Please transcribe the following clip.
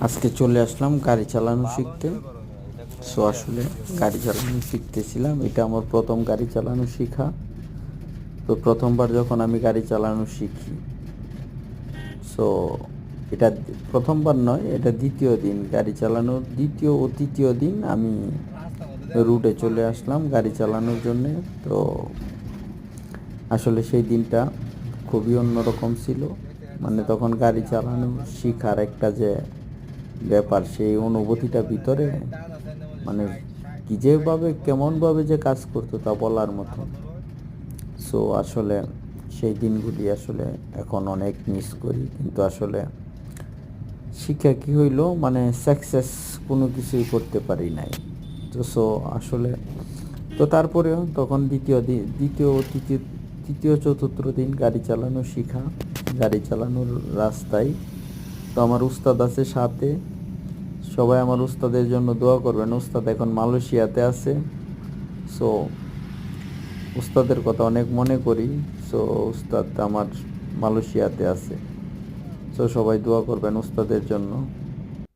আজকে চলে আসলাম গাড়ি চালানো শিখতে। সো আসলে গাড়ি চালানো শিখতেছিলাম, এটা আমার প্রথম গাড়ি চালানো শেখা। তো প্রথমবার যখন আমি গাড়ি চালানো শিখি, সো এটা প্রথমবার নয়, এটা দ্বিতীয় দিন গাড়ি চালানোর, দ্বিতীয় ও তৃতীয় দিন আমি রুটে চলে আসলাম গাড়ি চালানোর জন্যে। তো আসলে সেই দিনটা খুবই অন্যরকম ছিল। মানে তখন গাড়ি চালানো শিখার একটা যে ব্যাপার, সেই অনুভূতিটা ভিতরে মানে কি যেভাবে কেমনভাবে যে কাজ করতো তা বলার মতো। সো আসলে সেই দিনগুলি আসলে এখন অনেক মিস করি, কিন্তু আসলে শিক্ষা কি হইলো, মানে সাকসেস কোনো কিছুই করতে পারি নাই। তো সো আসলে তো তারপরেও তখন দ্বিতীয় ও তৃতীয় চতুর্থ দিন গাড়ি চালানো শিখা, গাড়ি চালানোর রাস্তায়। তো আমার উস্তাদ আছে সাথে, সবাই আমার উস্তাদের জন্য দোয়া করবেন। উস্তাদ এখন মালয়েশিয়াতে আছে। সো উস্তাদের কথা অনেক মনে করি। সো উস্তাদ আমার মালয়েশিয়াতে আছে। সো সবাই দোয়া করবেন উস্তাদের জন্য।